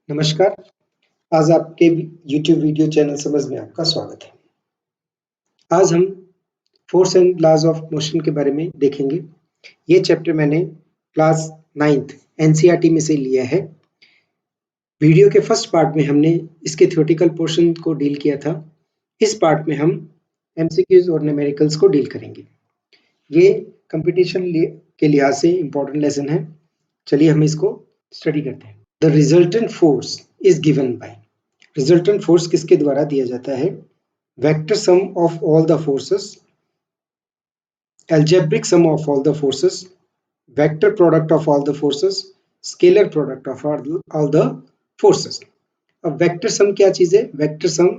नमस्कार, आज आपके YouTube वीडियो चैनल समझ में आपका स्वागत है। आज हम force and laws of motion के बारे में देखेंगे। ये चैप्टर मैंने क्लास 9th NCERT में से लिया है। वीडियो के फर्स्ट पार्ट में हमने इसके थ्योरेटिकल पोर्शन को डील किया था। इस पार्ट में हम MCQs और न्यूमेरिकल्स को डील करेंगे। ये कंपटीशन के लिहाज से इम्पोर्टेंट लेसन है। चलिए हम इसको स्टडी करते हैं। The resultant force is given by resultant force किसके द्वारा दिया जाता है? Vector sum of all the forces, algebraic sum of all the forces, vector product of all the forces, scalar product of all the forces. अब vector sum क्या चीज है? Vector sum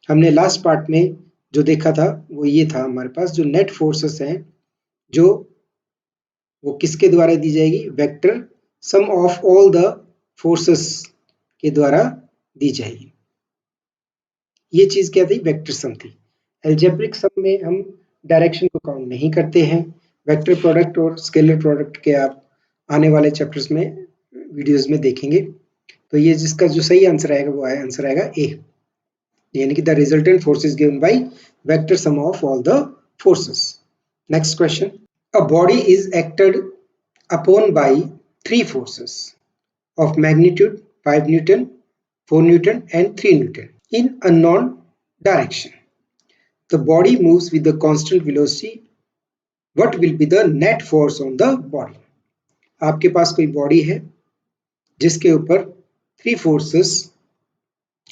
हमने लास्ट पार्ट में जो देखा था वो ये था, हमारे पास जो नेट फोर्सेस हैं जो वो किसके द्वारा दी जाएगी? Vector sum of all the forces के द्वारा दी जाएगी। ये चीज क्या थी? वेक्टर सम थी। एल्जेब्रिक सम में हम डायरेक्शन को काउंट नहीं करते हैं। वेक्टर प्रोडक्ट और स्केलर प्रोडक्ट के आप आने वाले चैप्टर्स में वीडियोस में देखेंगे। तो ये जिसका जो सही आंसर आएगा वो आंसर आएगा ए, यानी कि the resultant force is given by vector sum of all the forces. Next question, a body is acted upon bye 3 forces of magnitude 5 Newton, 4 Newton and 3 Newton in unknown direction. The body moves with the constant velocity. What will be the net force on the body? आपके पास कोई body है जिसके ऊपर 3 forces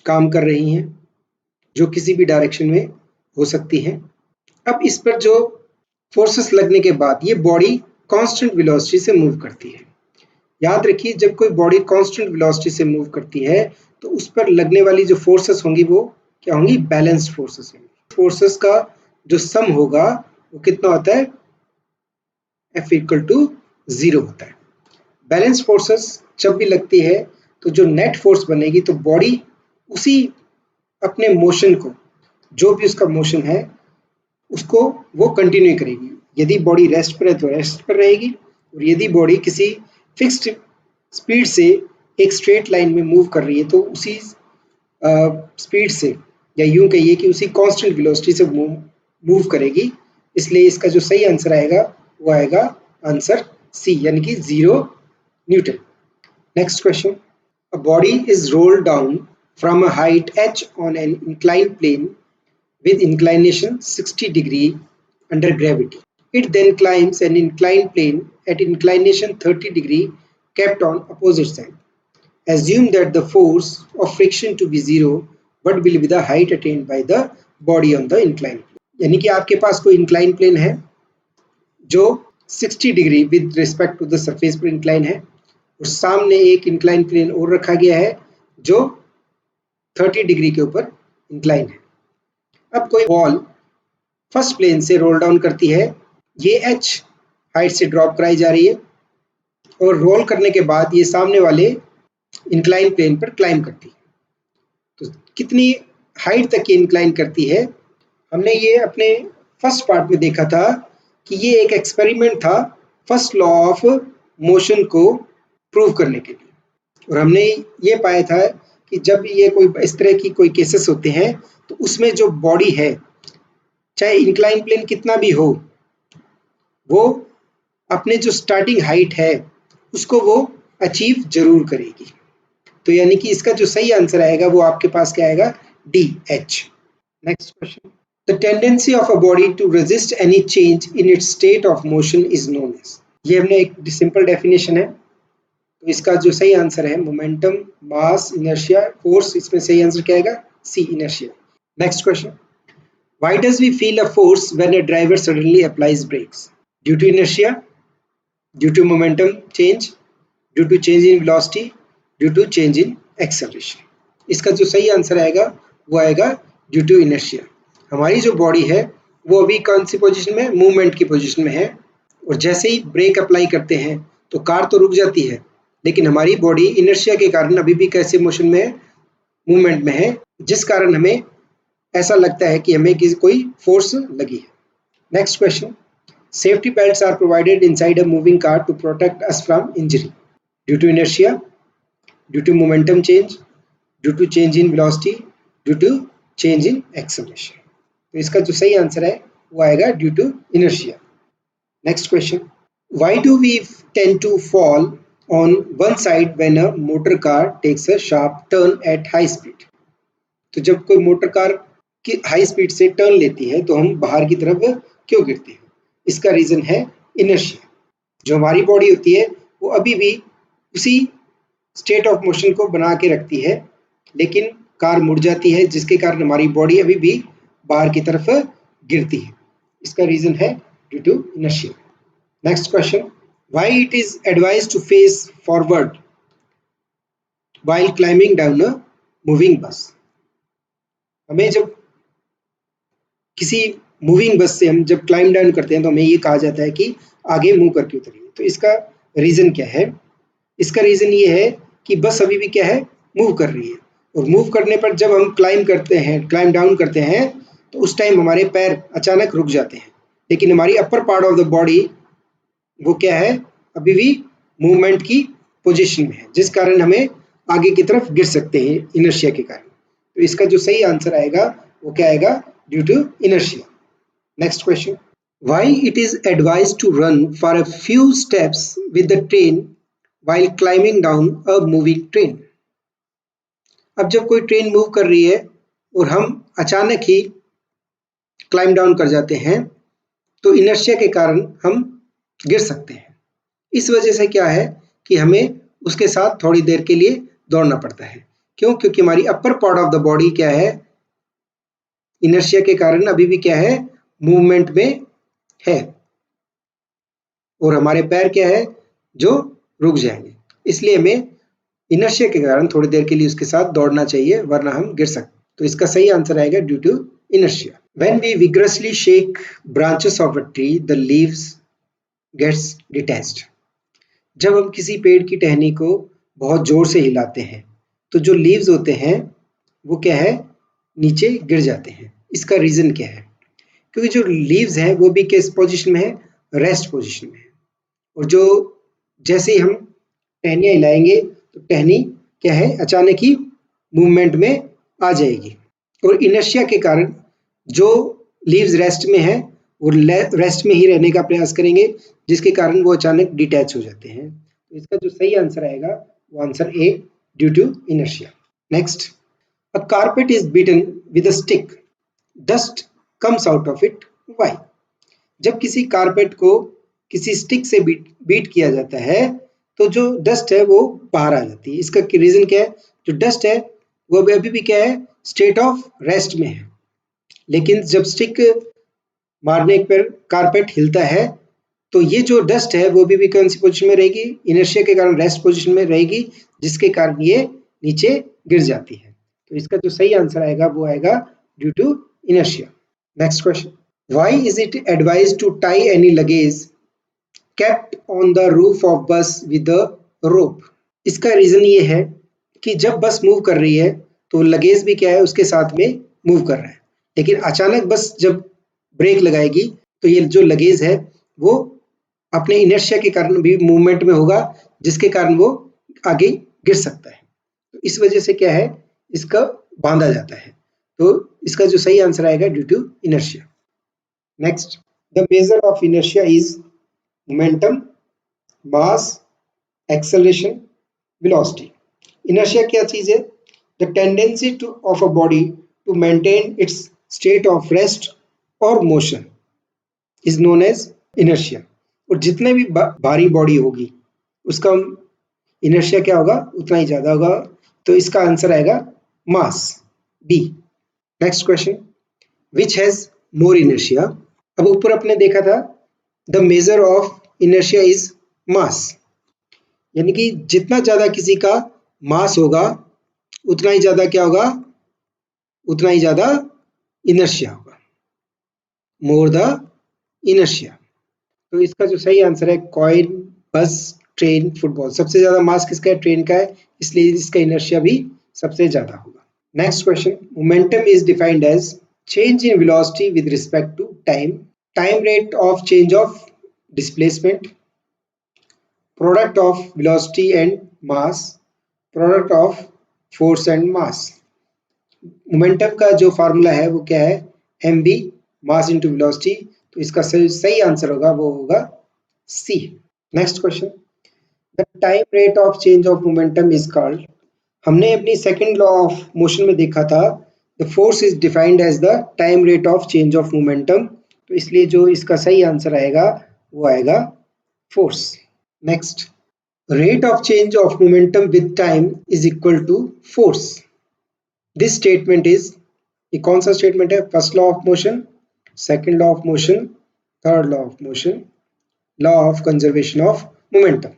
काम कर रही हैं जो किसी भी डायरेक्शन में हो सकती हैं। अब इस पर जो फोर्सेस लगने के बाद ये बॉडी कांस्टेंट वेलोसिटी से मूव करती है। याद रखिए, जब कोई बॉडी कांस्टेंट वेलोसिटी से मूव करती है तो उस पर लगने वाली जो फोर्सेस होंगी वो क्या होंगी? बैलेंस्ड फोर्सेस होंगी। फोर्सेस का जो सम होगा वो कितना होता है? F इक्वल टू 0 होता है। बैलेंस्ड फोर्सेस जब भी लगती है तो जो नेट फोर्स बनेगी तो बॉडी उसी अपने मोशन को, जो भी उसका मोशन है उसको वो कंटिन्यू करेगी। यदि बॉडी रेस्ट पर है तो रेस्ट पर रहेगी, और यदि बॉडी किसी फिक्स्ड स्पीड से एक स्ट्रेट लाइन में मूव कर रही है तो उसी स्पीड से, या यूं कहिए कि उसी कांस्टेंट वेलोसिटी से मूव करेगी। इसलिए इसका जो सही आंसर आएगा वो आएगा आंसर सी, यानी कि 0 newton. Next question, a body is rolled down from a height h on an inclined plane with inclination 60 degree under gravity. It then climbs an inclined plane at inclination 30 degree kept on opposite side. Assume that the force of friction to be 0. What will be the height attained by the body on the inclined plane? यानी कि आपके पास कोई inclined plane है जो 60 degree with respect to the surface पर incline है, और सामने एक inclined plane और रखा गया है जो 30 डिग्री के ऊपर incline है। अब कोई बॉल फर्स्ट प्लेन से रोल डाउन करती है, ये h हाइट से ड्रॉप कराई जा रही है, और रोल करने के बाद ये सामने वाले इंक्लाइन प्लेन पर क्लाइंब करती है। तो कितनी हाइट तक ये इंक्लाइन करती है? हमने ये अपने फर्स्ट पार्ट में देखा था कि ये एक एक्सपेरिमेंट था फर्स्ट लॉ ऑफ मोशन को प्रूव करने के लिए, और हमने ये पाया था कि जब ये कोई इस तरह की कोई केसेस होते हैं तो उसमें जो बॉडी है, चाहे इंक्लाइन प्लेन कितना भी हो, वो अपने जो स्टार्टिंग हाइट है उसको वो अचीव जरूर करेगी। तो यानी कि इसका जो सही आंसर आएगा वो आपके पास क्या आएगा? D, H. Next question, the tendency of a body to resist any change in its state of motion is known as. ये हमने एक सिंपल डेफिनेशन है, तो इसका जो सही आंसर है मोमेंटम, मास, इनर्शिया, फोर्स। इसमें सही आंसर क्या आएगा? C, inertia. Next question, why does we feel a force when a driver suddenly applies brakes? Due to inertia, due to momentum change, due to change in velocity, due to change in acceleration. इसका जो सही answer आएगा वो आएगा due to inertia. हमारी जो body है वो अभी कौन सी पोजीशन में? मूवमेंट की पोजीशन में है, और जैसे ही ब्रेक अप्लाई करते हैं तो कार तो रुक जाती है, लेकिन हमारी बॉडी इनर्शिया के कारण अभी भी कैसे मोशन में है? मूवमेंट में है, जिस कारण हमें ऐसा लगता है कि हमें कोई फोर्स लगी है। Next question, safety belts are provided inside a moving car to protect us from injury due to inertia, due to momentum change, due to change in velocity, due to change in acceleration. तो इसका जो सही answer है वो आएगा due to inertia. Next question, why do we tend to fall on one side when a motor car takes a sharp turn at high speed? तो जब कोई मोटर कार की हाई स्पीड से टर्न लेती है तो हम बाहर की तरफ क्यों गिरते हैं? इसका रीजन है इनर्शिया। जो हमारी बॉडी होती है वो अभी भी उसी स्टेट ऑफ मोशन को बना के रखती है, लेकिन कार मुड़ जाती है जिसके कारण हमारी बॉडी अभी भी बाहर की तरफ गिरती है। इसका रीजन है due to inertia. Next question, why it is advise to face forward while climbing down a moving bus? हमें जब किसी मूविंग बस से हम जब क्लाइंब डाउन करते हैं तो हमें ये कहा जाता है कि आगे मुंह करके उतरिए। तो इसका रीजन क्या है? इसका रीजन ये है कि बस अभी भी क्या है, मूव कर रही है, और मूव करने पर जब हम क्लाइंब करते हैं, क्लाइंब डाउन करते हैं, तो उस टाइम हमारे पैर अचानक रुक जाते हैं, लेकिन हमारी upper part of the body वो क्या है, अभी भी मूवमेंट की पोजीशन में है, जिस कारण हमें आगे की तरफ गिर सकते हैं इनर्शिया के कारण। तो इसका जो सही आंसर आएगा वो क्या आएगा, due to inertia. Next question, why it is advise to run for a few steps with the train while climbing down a moving train? अब जब कोई ट्रेन मूव कर रही है और हम अचानक ही क्लाइंब डाउन कर जाते हैं तो इनर्शिया के कारण हम गिर सकते हैं। इस वजह से क्या है कि हमें उसके साथ थोड़ी देर के लिए दौड़ना पड़ता है। क्यों? क्योंकि हमारी upper part of the body क्या है, इनर्शिया के कारण अभी भी क्या है, मूवमेंट में है, और हमारे पैर क्या है, जो रुक जाएंगे। इसलिए हमें इनर्शिया के कारण थोड़ी देर के लिए उसके साथ दौड़ना चाहिए, वरना हम गिर सकते। तो इसका सही आंसर आएगा due to inertia. When we vigorously shake branches of a tree the leaves gets detached. जब हम किसी पेड़ की टहनी को बहुत जोर से हिलाते हैं तो जो लीव्स होते हैं वो क्या है, नीचे गिर जाते हैं। इसका रीजन क्या है? क्योंकि जो लीव्स हैं वो भी किस पोजीशन में है, रेस्ट पोजीशन में है, और जो जैसे ही हम टहनियाँ हिलाएंगे तो टहनी क्या है, अचानक ही मूवमेंट में आ जाएगी, और इनर्शिया के कारण जो लीव्स रेस्ट में है वो रेस्ट में ही रहने का प्रयास करेंगे, जिसके कारण वो अचानक डिटैच हो जाते हैं। तो इसका जो सही आंसर आएगा वो answer A, due to inertia. Next, a carpet is beaten with a stick, dust comes out of it, why? जब किसी कारपेट को किसी स्टिक से बीट किया जाता है तो जो डस्ट है वो बाहर आ जाती है। इसका रीजन क्या है? जो डस्ट है वो अभी भी क्या है, स्टेट ऑफ रेस्ट में है, लेकिन जब स्टिक मारने पर कारपेट हिलता है तो ये जो डस्ट है वो भी कौन सी पोजीशन में रहेगी, इनर्शिया के कारण रेस्ट पोजीशन में रहेगी, जिसके कारण ये नीचे गिर जाती है। तो इसका जो सही आंसर आएगा वो आएगा due to inertia. Next question, why is it advise to tie any luggage kept on the roof of bus with a rope? इसका रीजन ये है कि जब बस मूव कर रही है तो लगेज भी क्या है, उसके साथ में मूव कर रहा है, लेकिन अचानक बस जब ब्रेक लगाएगी तो ये जो लगेज है वो अपने इनर्शिया के कारण भी मूवमेंट में होगा, जिसके कारण वो आगे गिर सकता है। तो इस वजह से क्या है, इसका बांधा जाता है। तो इसका जो सही आंसर आएगा due to inertia. Next, the major of inertia is momentum, mass, acceleration, velocity. Inertia क्या चीज है? The tendency to of a body to maintain its state of rest और motion is known as inertia. और जितने भी भारी body होगी उसका इनर्शिया क्या होगा, उतना ही ज्यादा होगा। तो इसका आंसर आएगा mass, B. Next question, which has more inertia? अब ऊपर अपने देखा था the major of inertia is mass, यानी कि जितना ज्यादा किसी का मास होगा उतना ही ज्यादा क्या होगा, उतना ही ज्यादा इनर्शिया होगा, मोर द इनर्शिया। तो इसका जो सही आंसर है कॉइन, बस, ट्रेन, फुटबॉल। सबसे ज्यादा मास किसका है, ट्रेन का है, इसलिए इसका इनर्शिया भी सबसे ज्यादा होगा। Next question, momentum is defined as change in velocity with respect to time, time rate of change of displacement, product of velocity and mass, product of force and mass. Momentum का जो formula है वो क्या है, mv mass into velocity. तो इसका सही answer होगा वो होगा C. Next question, the time rate of change of momentum is called. हमने अपनी सेकंड लॉ ऑफ मोशन में देखा था the force is defined as the time rate of change of momentum. तो इसलिए जो इसका सही आंसर आएगा वो आएगा force. Next, rate of change of momentum with time is equal to force. This statement is, ये कौन सा स्टेटमेंट है, first law of motion, second law of motion, third law of motion, law of conservation of momentum.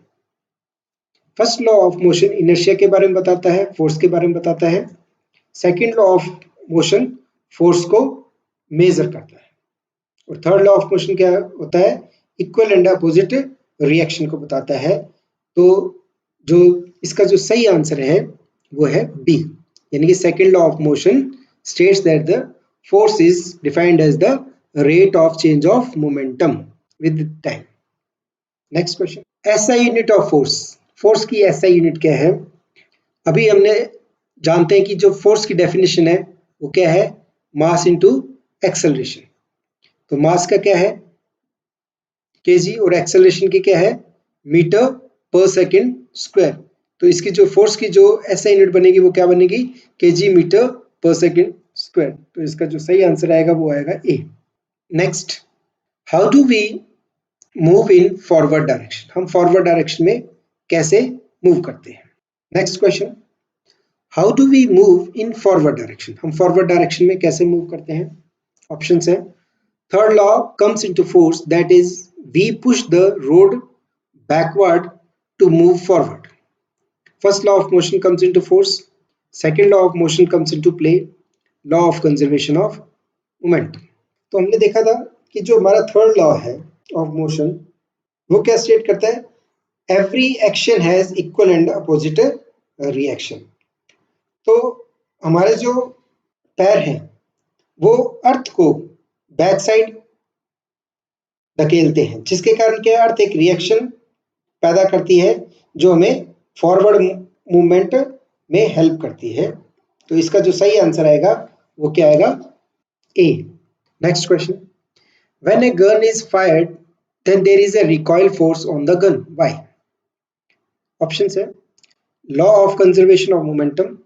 First law of motion inertia के बारे में बताता है, force के बारे में बताता है। Second law of motion force को मेजर करता है, और थर्ड लॉ ऑफ मोशन क्या होता है, इक्वल एंड अपोजिट रिएक्शन को बताता है। तो जो इसका जो सही आंसर है वो है बी, यानी कि second law of motion states that the force is defined as the rate of change of momentum with time. Next question, SI unit of force. Force की एसआई यूनिट क्या है? अभी हमने जानते हैं कि जो फोर्स की डेफिनेशन है वो क्या है, मास इनटू एक्सेलरेशन। तो मास का क्या है केजी, और एक्सेलरेशन की क्या है मीटर पर सेकंड स्क्वायर। तो इसकी जो फोर्स की जो एसआई यूनिट बनेगी वो क्या बनेगी, केजी मीटर पर सेकंड स्क्वायर। तो इसका जो सही आंसर आएगा वो आएगा A. Next, how do we move in forward direction. हम फॉरवर्ड डायरेक्शन में कैसे मूव करते हैं? Next question, how do we move in forward direction. हम फॉरवर्ड डायरेक्शन में कैसे मूव करते हैं? ऑप्शंस है, third law comes into force, that is we push the road backward to move forward. First law of motion comes into force, second law of motion comes into play, law of conservation of momentum. तो हमने देखा था कि जो हमारा third law है of motion वो क्या स्टेट करता है, every action has equal and opposite reaction. तो हमारे जो पैर हैं वो अर्थ को बैक साइड धकेलते हैं, जिसके कारण क्या अर्थ एक रिएक्शन पैदा करती है जो हमें फॉरवर्ड मूवमेंट में हेल्प करती है। तो इसका जो सही आंसर आएगा वो क्या आएगा, A. Next question, when a gun is fired then there is a recoil force on the gun, why? Options है, law of conservation of momentum,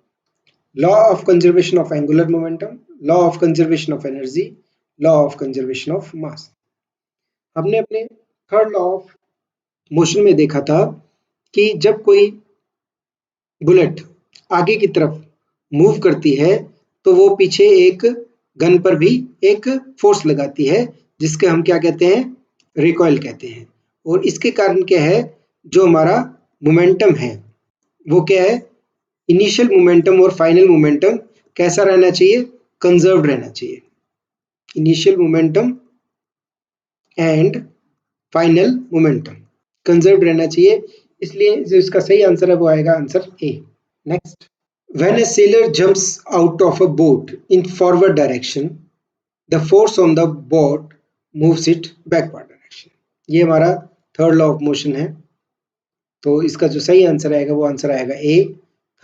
law of conservation of angular momentum, law of conservation of energy, law of conservation of mass. हमने अपने third law of motion में देखा था कि जब कोई bullet आगे की तरफ मूव करती है तो वो पीछे एक गन पर भी एक फोर्स लगाती है जिसके हम क्या कहते हैं, रिकॉइल कहते हैं। और इसके कारण क्या है, जो हमारा मोमेंटम है वो क्या है, इनिशियल मोमेंटम और फाइनल मोमेंटम कैसा रहना चाहिए, कंजर्व्ड रहना चाहिए। Initial momentum and final momentum conserved रहना चाहिए, इसलिए जो इसका सही आंसर है वो आएगा answer A. Next, when A seller jumps out of a boat in forward direction the force on the boat moves it backward direction. ये हमारा थर्ड लॉ ऑफ मोशन है, तो इसका जो सही आंसर आएगा वो आंसर आएगा A.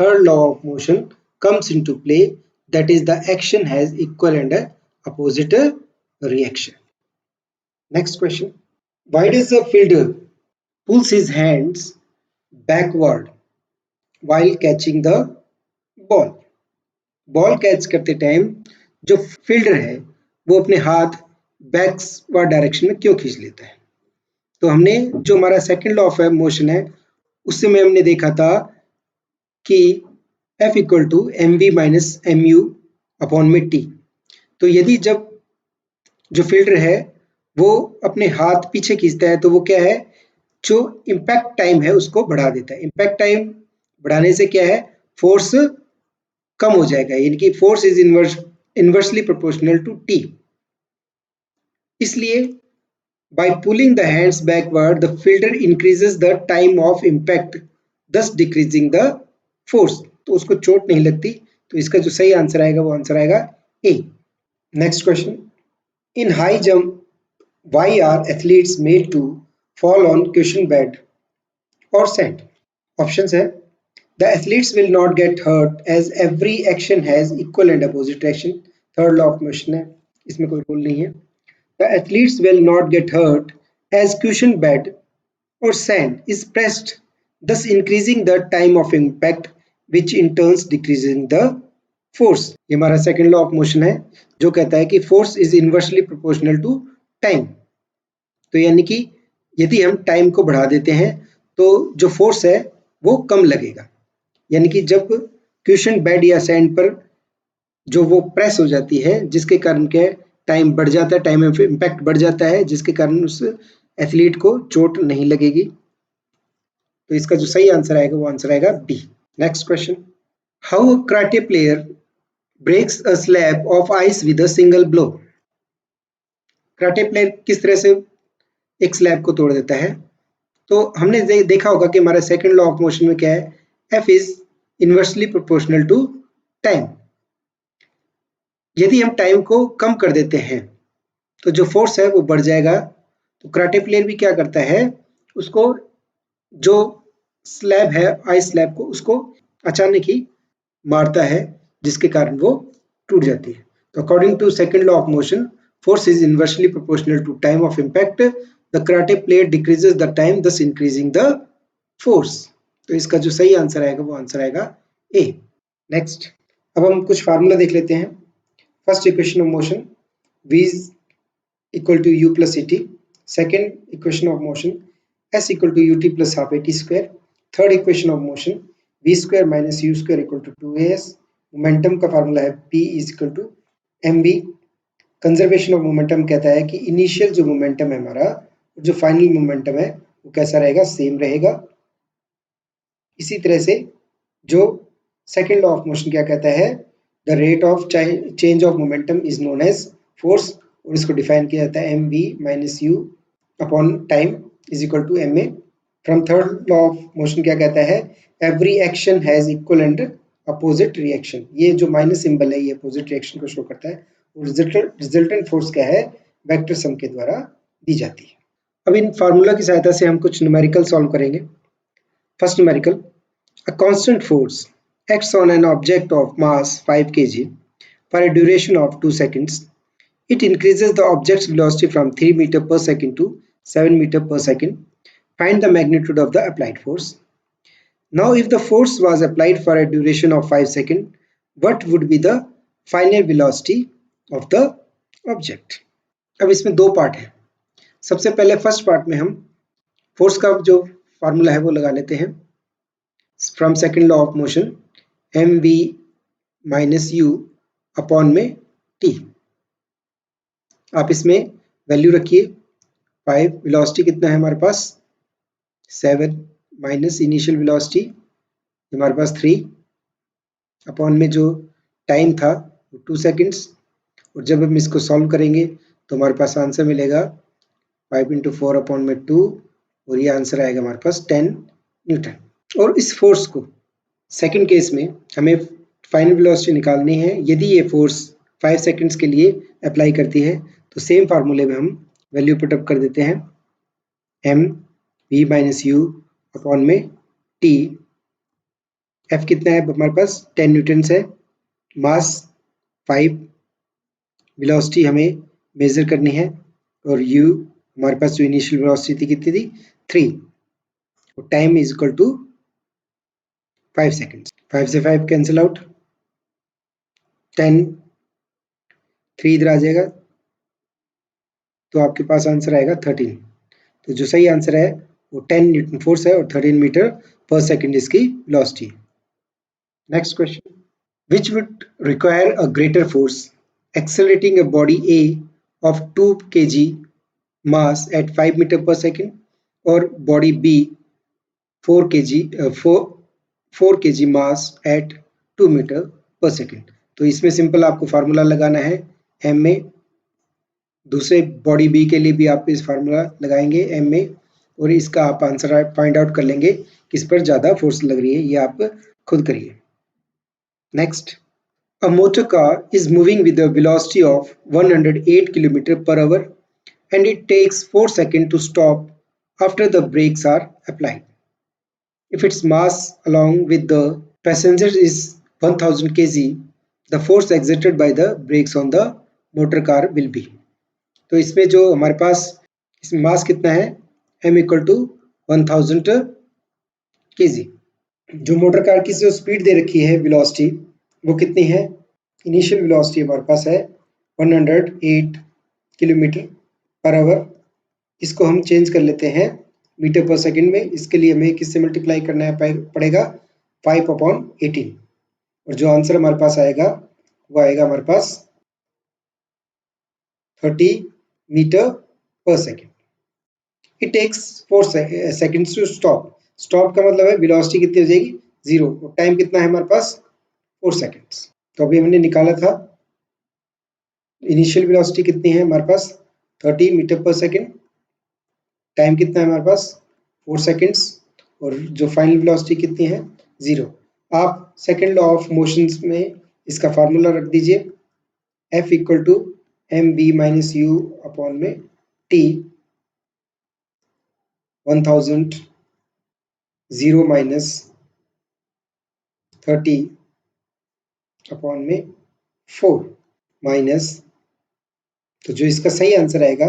Third law of motion comes into play, that is the action has equal and opposite reaction. Next question, why does the fielder pulls his hands backward while catching the ball? Ball catch करते time जो fielder है वो अपने हाथ backward direction में क्यों खींच लेता है? तो हमने जो हमारा सेकंड लॉ ऑफ मोशन है उससे में हमने देखा था कि F equal to M V minus M U upon में टी। तो यदि जब जो फील्डर है वो अपने हाथ पीछे खींचता है तो वो क्या है, जो इम्पैक्ट टाइम है उसको बढ़ा देता है। इम्पैक्ट टाइम बढ़ाने से क्या है, फोर्स कम हो जाएगा, यानी कि force is inversely proportional to T. इसलिए by pulling the hands backward the fielder increases the time of impact thus decreasing the force. तो उसको चोट नहीं लगती, तो इसका जो सही आंसर आएगा वो आंसर आएगा A. Next question, in high jump why are athletes made to fall on question bed और सैंड? ऑप्शंस है, The athletes will not get hurt as every action has equal and opposite reaction. Third law of motion है, इसमें कोई rule नहीं है. The athletes will not get hurt as cushion bed or sand is pressed, thus increasing the time of impact, which in turn decreasing the force. ये हमारा second law of motion है जो कहता है कि force is inversely proportional to time. तो यानी कि यदि हम टाइम को बढ़ा देते हैं तो जो फोर्स है वो कम लगेगा. यानी कि जब क्वेश्चन बेड या सैंड पर जो वो प्रेस हो जाती है जिसके कारण क्या टाइम बढ़ जाता है, टाइम ऑफ इम्पैक्ट बढ़ जाता है, जिसके कारण उस एथलीट को चोट नहीं लगेगी. तो इसका जो सही आंसर आएगा वो आंसर आएगा B. Next question, how a karate player breaks a slab of ice with a single blow. Karate player किस तरह से एक स्लैब को तोड़ देता है. तो हमने देखा होगा कि हमारा सेकंड लॉ ऑफ मोशन में क्या है, F is inversely proportional to time. यदि हम टाइम को कम कर देते हैं तो जो फोर्स है वो बढ़ जाएगा. तो कराटे प्लेयर भी क्या करता है, उसको जो स्लैब है आइस स्लैब को उसको अचानक ही मारता है जिसके कारण वो टूट जाती है. तो according to second law of motion, force is inversely proportional to time of impact. The karate player decreases the time, thus increasing the force. तो इसका जो सही आंसर आएगा वो आंसर आएगा ए. नेक्स्ट, अब हम कुछ फार्मूला देख लेते हैं. First equation of motion, v is equal to u plus et. Second equation of motion, s equal to ut plus half at square. Third equation of motion, v square minus u square equal to 2as. Momentum का formula है p is equal to mv. Conservation of momentum कहता है कि initial जो momentum है हमारा, जो final momentum है वो कैसा रहेगा, सेम रहेगा. इसी तरह से जो सेकंड लॉ ऑफ मोशन क्या कहता है, the rate of change of momentum is known as force, और इसको डिफाइन किया जाता है mv minus u upon time is equal to ma. From third law of motion क्या कहता है, every action has equal and opposite reaction. ये जो माइनस सिंबल है ये अपोजिट रिएक्शन को शो करता है. रिजल्टेंट फोर्स क्या है, वेक्टर सम के द्वारा दी जाती है. अब इन फार्मूला की सहायता से हम कुछ न्यूमेरिकल सॉल्व करेंगे. First numerical, a constant force acts on an object of mass 5 kg for a duration of 2 seconds. It increases the object's velocity from 3 meter per second to 7 meter per second. Find the magnitude of the applied force. Now if the force was applied for a duration of 5 seconds, what would be the final velocity of the object. अब इसमें दो part है. सबसे पहले first part में हम force का जो फार्मूला है वो लगा लेते हैं. From second law of motion, mv minus u upon में t. आप इसमें वैल्यू रखिए. 5, वेलोसिटी कितना है हमारे पास 7, माइनस इनिशियल वेलोसिटी हमारे पास 3 अपॉन में जो टाइम था 2 सेकेंड्स. और जब हम इसको सॉल्व करेंगे तो हमारे पास आंसर मिलेगा 5 इंटू 4 अपॉन में 2, और ये आंसर आएगा हमारे पास 10 न्यूटन. और इस फोर्स को सेकंड केस में हमें फाइनल वेलोसिटी निकालनी है. यदि ये फोर्स 5 सेकंड्स के लिए अप्लाई करती है तो सेम फार्मूले में हम वैल्यू पुटअप कर देते हैं, m v minus u upon में t. f कितना है हमारे पास 10 न्यूटन है, मास 5, वेलोसिटी हमें मेजर करनी है, और u हमारे पास जो इनिशियल वेलोसिटी थी कितनी थी 3, और time is equal to 5 seconds. 5 से 5 कैंसिल आउट, 10, 3 इधर आ जाएगा तो आपके पास आंसर आएगा 13. तो जो सही आंसर है वो 10 न्यूटन फोर्स है और 13 मीटर पर सेकेंड इसकी वेलोसिटी है. Next question, which would require a greater force accelerating a body A of 2 kg mass at 5 meter per second or body B 4 kg mass at 2 meter per second. तो इसमें simple आपको formula लगाना है ma. दूसरे body B के लिए भी आप इस फार्मूला लगाएंगे ma, और इसका आप आंसर फाइंड आउट कर लेंगे किस पर ज़्यादा फोर्स लग रही है, ये आप खुद करिए. Next, a motor car is moving with a velocity of 108 km per hour and it takes 4 seconds to stop after the brakes are applied. if its mass along with the passenger is 1000 kg, the force exerted by the brakes on the motor car will be। तो इसमें जो हमारे पास इसमें मास कितना है, m equal to 1000 kg। जो motor car की जो स्पीड दे रखी है वेलोसिटी वो कितनी है, इनिशियल वेलोसिटी हमारे पास है 108 किलोमीटर पर आवर। इसको हम चेंज कर लेते हैं मीटर पर सेकंड में। इसके लिए हमें किससे मल्टीप्लाई करना पड़ेगा 5/18 और जो आंसर हमारे पास आएगा वो आएगा हमारे पास 30 मीटर पर second. It takes 4 seconds to stop. Stop का मतलब है वेलोसिटी कितनी हो जाएगी 0 और टाइम कितना है हमारे पास 4 सेकंड्स। तो अभी हमने निकाला था इनिशियल वेलोसिटी कितनी है हमारे पास 30 मीटर पर सेकंड, टाइम कितना है हमारे पास 4 सेकंड्स और जो फाइनल वेलोसिटी कितनी है 0। आप सेकंड लॉ ऑफ मोशंस में इसका फार्मूला रख दीजिए F equal to mv minus you upon में t 1000 0 माइनस 30 अपॉन में 4 माइनस, तो जो इसका सही आंसर आएगा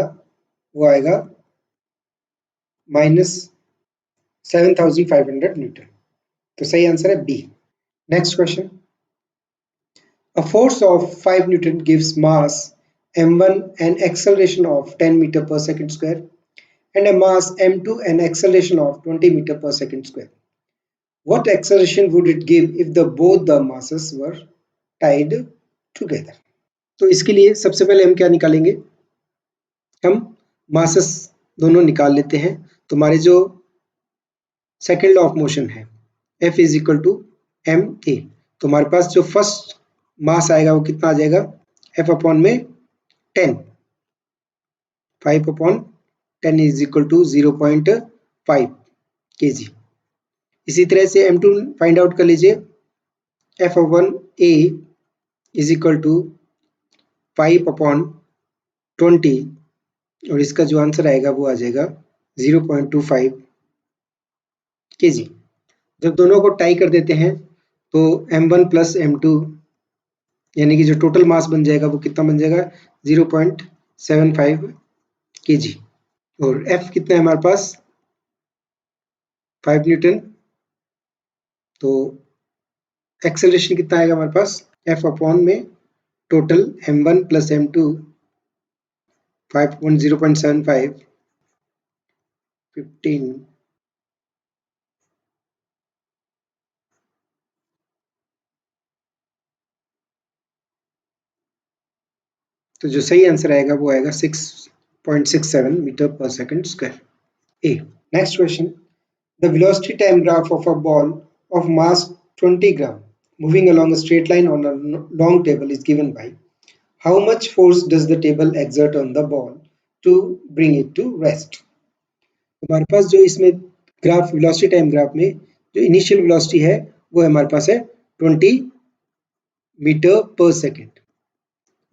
वो आएगा माइनस 7500 न्यूटन। तो सही आंसर है B. Next question, a force of 5 Newton gives mass m1 an acceleration of 10 meter per second square and a mass m2 an acceleration of 20 meter per second square. What acceleration would it give if both the masses were tied together? तो इसके लिए सबसे पहले हम क्या निकालेंगे, हम masses दोनों निकाल लेते हैं। तो हमारे जो सेकेंड लॉ ऑफ मोशन है F is equal to M A, तो हमारे पास जो फर्स्ट मास आएगा वो कितना आ जाएगा F अपॉन में 10, 5/10 इज इक्वल टू 0.5 kg। इसी तरह से M2 फाइंड आउट कर लीजिए, F upon A is equal to 5/20 और इसका जो आंसर आएगा वो आ जाएगा 0.25 kg। जब दोनों को टाई कर देते हैं तो m1 प्लस m2 यानी कि जो टोटल मास बन जाएगा वो कितना बन जाएगा 0.75 kg और F कितना है हमारे पास 5 न्यूटन। तो एक्सेलरेशन कितना आएगा हमारे पास F अपॉन में टोटल m1 प्लस m2 0.75 15 तो जो सही आंसर आएगा वो आएगा 6.67 मीटर पर second square. A. Next question, the velocity time graph of a ball of mass 20 gram moving along a straight line on a long table is given by how much force does the table exert on the ball to bring it to rest? हमारे पास जो इसमें graph velocity time graph में जो initial velocity है वो हमारे पास है 20 मीटर पर सेकेंड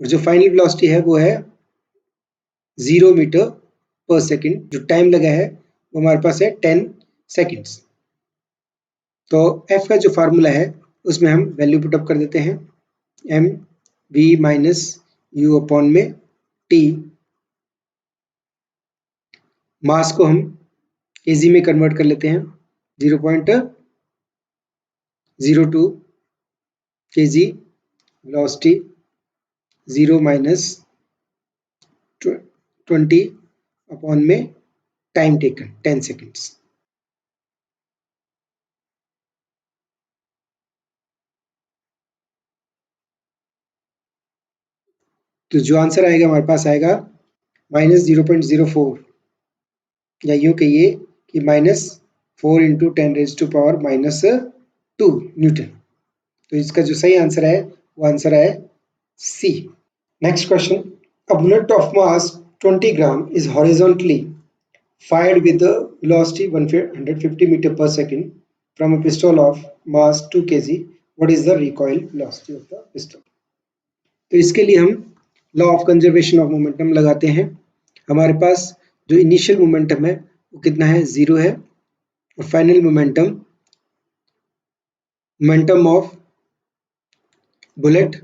और जो फाइनल वेलोसिटी है वो है 0 मीटर पर सेकेंड। जो टाइम लगा है वो हमारे पास है 10 सेकेंड्स। तो F का जो फार्मूला है उसमें हम वैल्यू पुटअप कर देते हैं M V minus you upon में टी, मास को हम केजी में कन्वर्ट कर लेते हैं 0.02 kg, वेलोसिटी 0 माइनस 20 अपॉन में टाइम टेकन 10 सेकेंड्स। तो जो आंसर आएगा हमारे पास आएगा माइनस 0.04 या यूँ कहिए कि माइनस 4 × 10⁻⁻² न्यूटन। तो इसका जो सही आंसर है वो आंसर है C. Next question, a bullet of mass 20 gram is horizontally fired with a velocity 150 meter per second from a pistol of mass 2 kg. What is the recoil velocity of the pistol? तो इसके लिए हम law of conservation of momentum लगाते हैं। हमारे पास जो initial momentum है वो कितना है 0 है और final momentum momentum of bullet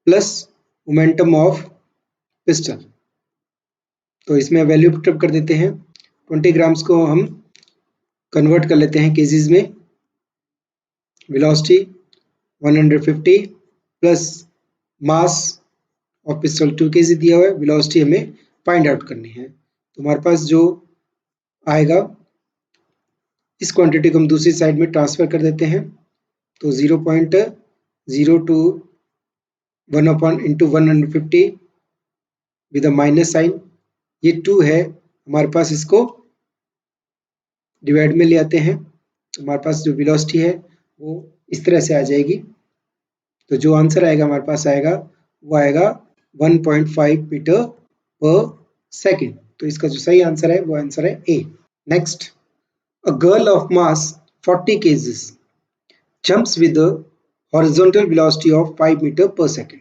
plus momentum of pistol. तो इसमें वैल्यू पुट कर देते हैं। 20 ग्राम्स को हम कन्वर्ट कर लेते हैं केजीज में। Velocity 150 plus mass of pistol 2 kg दिया हुआ है। वेलोसिटी हमें फाइंड आउट करनी है। तो हमारे पास जो आएगा इस क्वांटिटी को हम दूसरी साइड में ट्रांसफर कर देते हैं। तो 0.021 upon into 150 with a minus sign, ये 2 है हमारे पास, इसको डिवाइड में ले आते हैं। तो हमारे पास जो वेलोसिटी है वो इस तरह से आ जाएगी। तो जो आंसर आएगा हमारे पास आएगा वो आएगा 1.5 मीटर पर सेकेंड। तो इसका जो सही आंसर है वो आंसर है A. Next, a girl of mass 40 kgs jumps with a horizontal velocity of 5 meter per second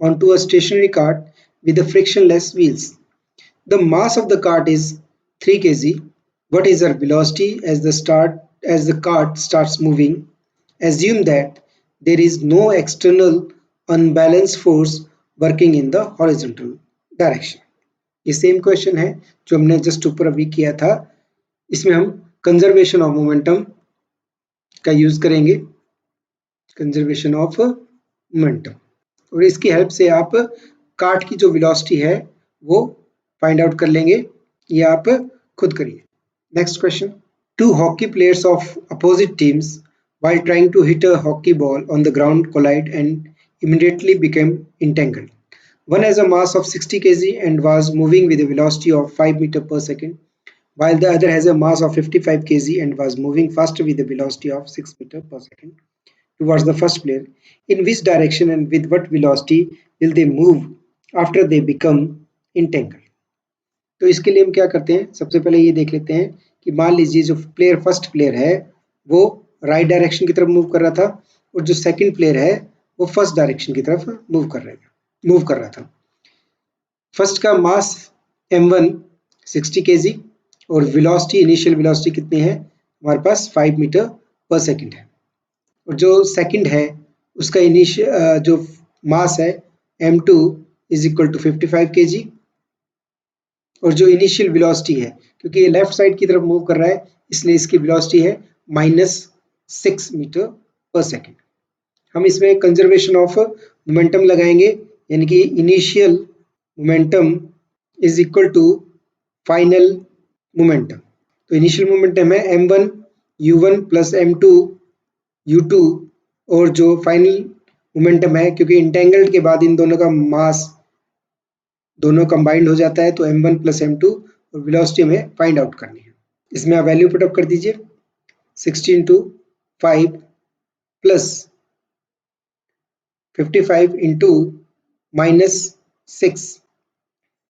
onto a stationary cart with the frictionless wheels. The mass of the cart is 3 kg. What is her velocity as the cart starts moving? Assume that there is no external unbalanced force working in the horizontal direction. ये same question है जो हमने just ऊपर अभी किया था। इसमें हम कंजर्वेशन ऑफ मोमेंटम का यूज करेंगे, कंजर्वेशन ऑफ मोमेंटम, और इसकी हेल्प से आप कार्ट की जो वेलोसिटी है वो फाइंड आउट कर लेंगे। ये आप खुद करिए। Next question, two hockey players of opposite teams while trying to hit a hockey ball on the ground collide and immediately became entangled. One has a mass of 60 kg and was moving with a velocity of 5 meter per second, while the other has a mass of 55 kg and was moving faster with a velocity of 6 meter per second towards the first player. In which direction and with what velocity will they move after they become entangled? तो इसके लिए हम क्या करते हैं, सबसे पहले ये देख लेते हैं कि मान लीजिए जो फर्स्ट प्लेयर है वो राइट डायरेक्शन की तरफ मूव कर रहा था और जो सेकंड प्लेयर है वो फर्स्ट डायरेक्शन की तरफ मूव कर रहा था। फर्स्ट का मास m1 60 kg और वेलोसिटी, इनिशियल वेलोसिटी कितनी है हमारे पास 5 मीटर पर सेकंड है। और जो सेकंड है उसका इनिशियल जो मास है m2 is equal to 55 kg, और जो इनिशियल वेलोसिटी है, क्योंकि ये लेफ्ट साइड की तरफ मूव कर रहा है इसलिए इसकी वेलोसिटी है -6 मीटर पर सेकेंड। हम इसमें कंजर्वेशन ऑफ मोमेंटम लगाएंगे, यानी कि initial momentum is equal to final momentum. तो इनिशियल मोमेंटम है m1 u1 plus m2 u2, और जो फाइनल मोमेंटम है, क्योंकि इंटेंगल्ड के बाद इन दोनों का मास दोनों कंबाइंड हो जाता है, तो m1 प्लस m2 और वेलोसिटी हमें फाइंड आउट करनी है। इसमें आप वैल्यू पुटअप कर दीजिए। 60 into 5 plus 55 into -6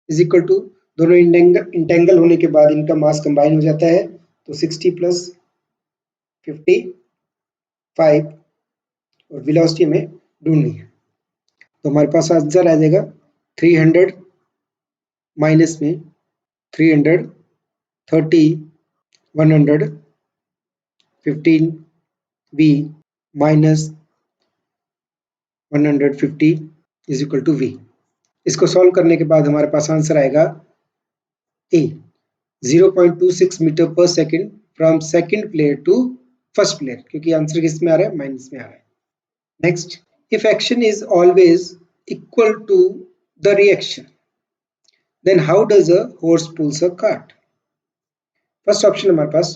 is equal to, दोनों इंटेंगल होने के बाद इनका मास कंबाइन हो जाता है, तो 60 प्लस 55 और वेलोसिटी हमें ढूंढनी है। तो हमारे पास आंसर आ जाएगा 300 माइनस में 330 115 v minus 150 is equal to v। इसको सॉल्व करने के बाद हमारे पास आंसर आएगा ए 0.26 मीटर पर second from second player to first player, क्योंकि आंसर किस में आ रहा है, माइनस में आ रहा है। Next, if action is always equal to the reaction then how does a horse pulls a cart? First option हमारे पास,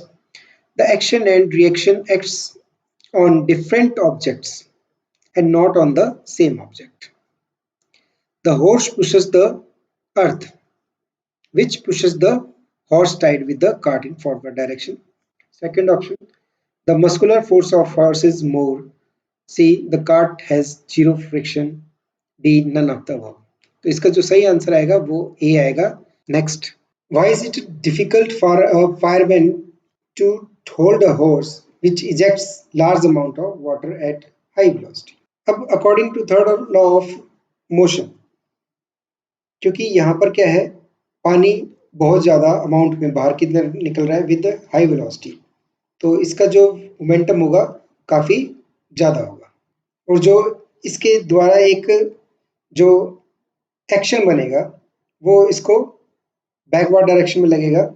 the action and reaction acts on different objects and not on the same object. The horse pushes the earth, which pushes the horse tied with the cart in forward direction. Second option, the muscular force of horse is more. C, the cart has zero friction. D, none of the above. तो इसका जो सही answer आएगा वो A आएगा। Next, why is it difficult for a fireman to hold a horse which ejects large amount of water at high velocity? अब according to third law of motion, क्योंकि यहाँ पर क्या है, पानी बहुत ज़्यादा अमाउंट में बाहर की तरफ निकल रहा है विद हाई वेलोसिटी, तो इसका जो मोमेंटम होगा काफ़ी ज़्यादा होगा, और जो इसके द्वारा एक जो एक्शन बनेगा वो इसको बैकवर्ड डायरेक्शन में लगेगा,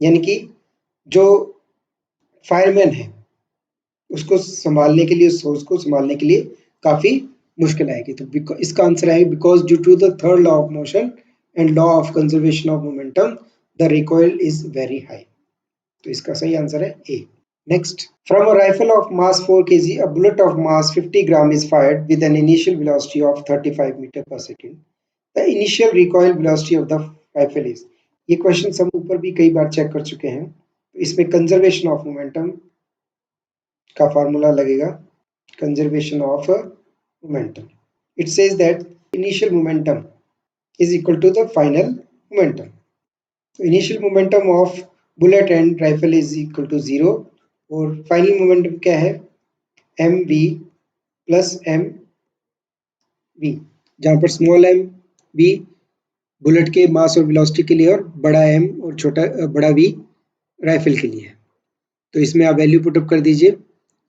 यानी कि जो फायरमैन है उसको संभालने के लिए, उस सोर्स को संभालने के लिए काफी मुश्किल आएगी। तो इसका आंसर है because due to the third law of motion and law of conservation of momentum the recoil is very high. तो इसका सही आंसर है A. Next, from a rifle of mass 4 kg a bullet of mass 50 gram is fired with an initial velocity of 35 meter per second. The initial recoil velocity of the rifle is, ये question हम ऊपर भी कई बार check कर चुके हैं। तो इसमें कंजर्वेशन ऑफ मोमेंटम का फार्मूला लगेगा, conservation of momentum. It says that initial momentum is equal to the final momentum. So initial momentum of bullet and rifle is equal to 0 और final momentum क्या है, mv plus mv, जहाँ पर small M we bullet के मास और velocity के लिए और बड़ा एम और बड़ा वी राइफल के लिए है। तो इसमें आप वैल्यू पुटअप कर दीजिए।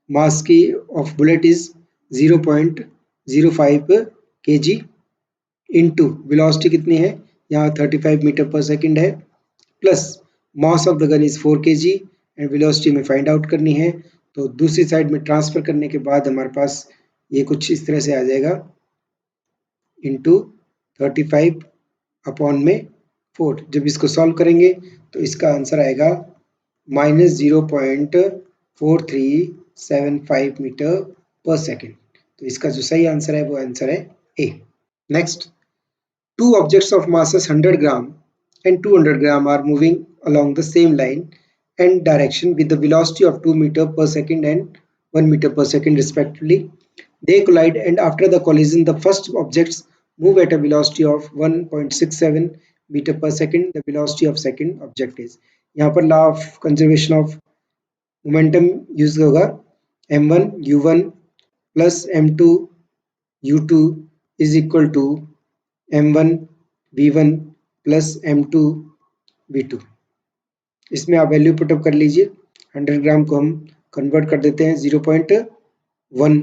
मास की of bullet is 0.05 kg into velocity कितनी है, यहाँ 35 मीटर पर सेकंड है, plus mass of the gun is 4 kg and velocity में फाइंड आउट करनी है। तो दूसरी साइड में ट्रांसफर करने के बाद हमारे पास ये कुछ इस तरह से आ जाएगा, इंटू 35 अपॉन में 4। जब इसको सॉल्व करेंगे तो इसका आंसर आएगा -0.4375 मीटर पर सेकेंड। तो इसका जो सही आंसर है वो आंसर है A. Next, two objects of masses 100 gram and 200 gram are moving along the same line and direction with the velocity of 2 meter per second and 1 meter per second respectively. They collide and after the collision the first objects move at a velocity of 1.67 meter per second. The velocity of second object is, यहाँ पर law of conservation of momentum use होगा, m1 u1 plus m2 u2 is equal to m1 v1 plus m2 v2। इसमें आप value put up कर लीजिए। 100 ग्राम को हम convert कर देते हैं 0.1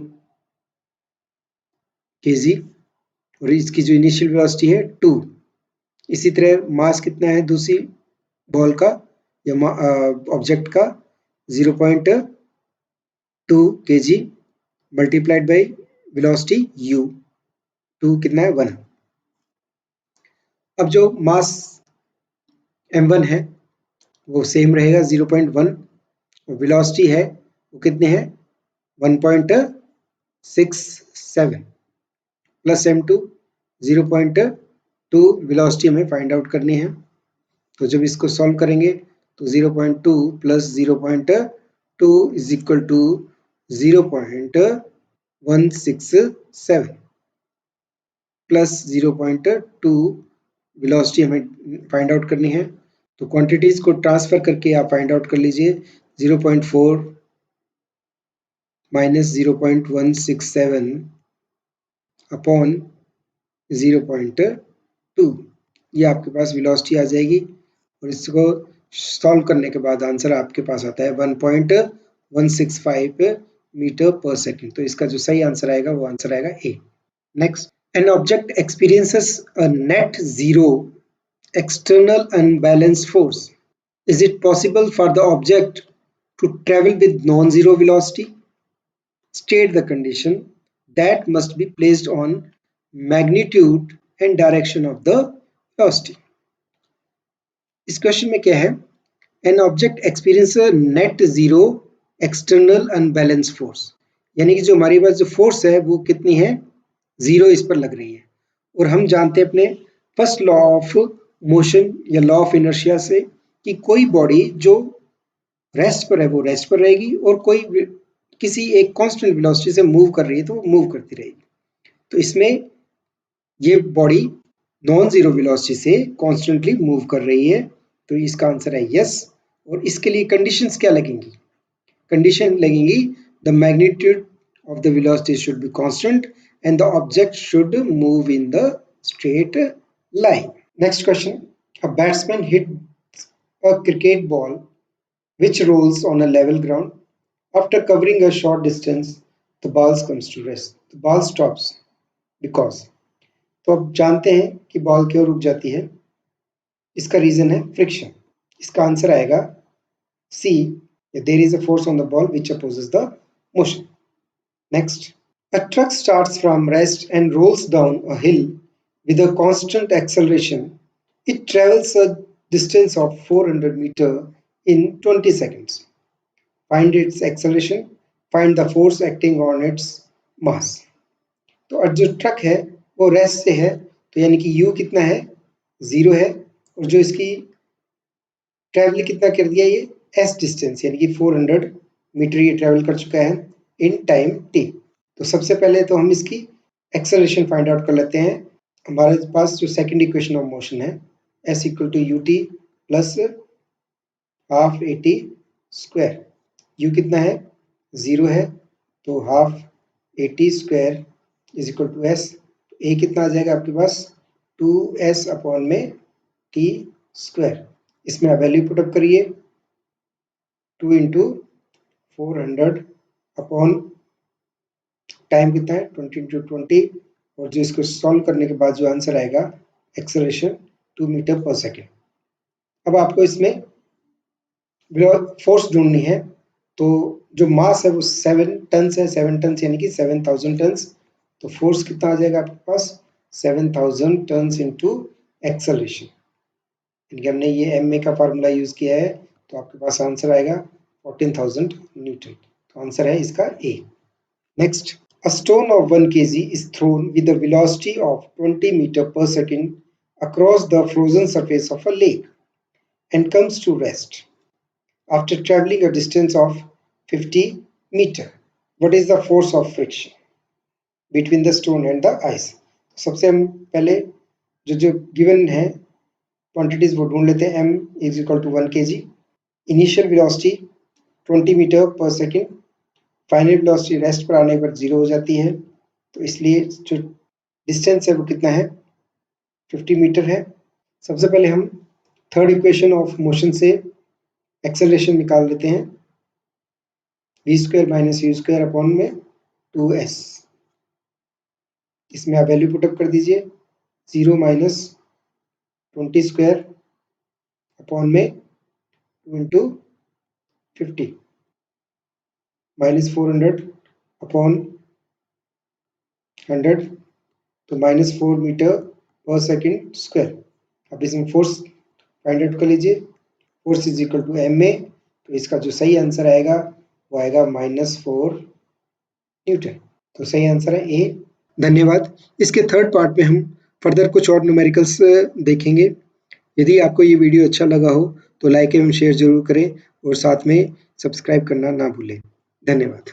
kg और इसकी जो इनिशियल वेलोसिटी है 2। इसी तरह मास कितना है दूसरी बॉल का या ऑब्जेक्ट का, 0.2 kg multiplied by velocity u, 2 कितना है 1। अब जो मास m1 है वो सेम रहेगा 0.1 और वेलोसिटी है वो कितने हैं 1.67 प्लस m2 0.2 वेलोसिटी हमें फाइंड आउट करनी है। तो जब इसको सॉल्व करेंगे तो 0.2 plus 0.2 is equal to 0.167 plus 0.2 velocity हमें फाइंड आउट करनी है। तो क्वांटिटीज को ट्रांसफर करके आप फाइंड आउट कर लीजिए, 0.4 माइनस 0.167 अपॉन 0.2, ये आपके पास वेलोसिटी आ जाएगी और इसको सॉल्व करने के बाद आंसर आपके पास आता है 1.165 मीटर पर सेकेंड। तो इसका जो सही आंसर आएगा वो आंसर आएगा A. Next, an object experiences a net zero external unbalanced force. Is it possible for the object to travel with non-zero velocity? State the condition that must be placed on magnitude and direction of the velocity. इस question में क्या है, an object experiences a net zero external unbalanced force, यानी कि जो हमारे पास जो फोर्स है वो कितनी है, जीरो इस पर लग रही है। और हम जानते हैं अपने फर्स्ट लॉ ऑफ मोशन या लॉ ऑफ इनर्शिया से कि कोई बॉडी जो रेस्ट पर है वो रेस्ट पर रहेगी और कोई किसी एक कांस्टेंट वेलोसिटी से मूव कर रही है तो वो मूव करती रहेगी। तो इसमें ये बॉडी नॉन जीरो वेलोसिटी से कॉन्स्टेंटली मूव कर रही है, तो इसका आंसर है यस। और इसके लिए कंडीशंस क्या लगेंगी, कंडीशन लगेंगी the magnitude of the velocity should be constant and the object should move in the straight line. Next question, a batsman hits a cricket ball which rolls on a level ground. After covering a short distance, the ball comes to rest. The ball stops because. तो अब जानते हैं कि ball क्यों रुक जाती है. इसका रीजन है फ्रिक्शन. इसका आंसर आएगा C. There is a force on the ball which opposes the motion. Next, a truck starts from rest and rolls down a hill with a constant acceleration. It travels a distance of 400 meters in 20 seconds. Find its acceleration. Find the force acting on its mass. तो अब जो truck है वो rest से है, तो यानी कि u कितना है, 0 है, और जो इसकी ट्रैवल कितना कर दिया, ये s डिस्टेंस यानी कि 400 मीटर ये ट्रैवल कर चुका है इन टाइम t. तो सबसे पहले तो हम इसकी एक्सेलरेशन फाइंड आउट कर लेते हैं. हमारे पास जो सेकंड इक्वेशन ऑफ मोशन है, s equal to ut plus half at square. u कितना है, 0 है, तो half at square is equal to s. a कितना आ जाएगा आपके पास, 2s अपॉन में t स्क्वायर. इसमें वैल्यू पुटअप करिए, 2 इंटू 400 अपॉन टाइम कितना है, 20 इंटू 20, और जो इसको सॉल्व करने के बाद जो आंसर आएगा एक्सेलरेशन 2 मीटर पर सेकेंड. अब आपको इसमें फोर्स ढूंढनी है. तो जो मास है वो 7 टन है, 7 टन यानी कि 7000 टन. तो फोर्स कितना आ जाएगा आपके पास, 7000 टन इंटू एक्सेलरेशन. यानी कि हमने ये MA का फार्मूला यूज किया है, तो आपके पास आंसर आएगा 14000 न्यूटन. तो आंसर है इसका A. Next, a stone of 1 kg is thrown with a velocity of 20 meter per second across the frozen surface of a lake and comes to rest after traveling a distance of 50 meter. What is the force of friction between the stone and the ice? सबसे हम पहले जो given है quantities वो ढूंढ लेते हैं. m is equal to 1 kg. Initial velocity 20 metre पर सेकेंड. फाइनल वेलोसिटी रेस्ट पर आने पर 0 हो जाती है, तो इसलिए जो डिस्टेंस है वो कितना है, 50 मीटर है. सबसे पहले हम थर्ड इक्वेशन ऑफ मोशन से एक्सेलरेशन निकाल लेते हैं. v square minus u square upon में 2s. इसमें आप वैल्यू पुटअप कर दीजिए, 0 माइनस 20 स्क्वायर अपॉन में 2 इंटू 50 माइनस 400 अपॉन 100, तो माइनस 4 मीटर पर सेकेंड स्क्वायर. अब इसमें फोर्स फाइंड आउट कर लीजिए. Force is equal to MA. तो इसका जो सही आंसर आएगा वो आएगा -4 न्यूटन. तो सही आंसर है A. धन्यवाद. इसके थर्ड पार्ट में हम फर्दर कुछ और न्यूमेरिकल्स देखेंगे. यदि आपको ये वीडियो अच्छा लगा हो तो लाइक एवं शेयर जरूर करें और साथ में सब्सक्राइब करना ना भूलें. धन्यवाद.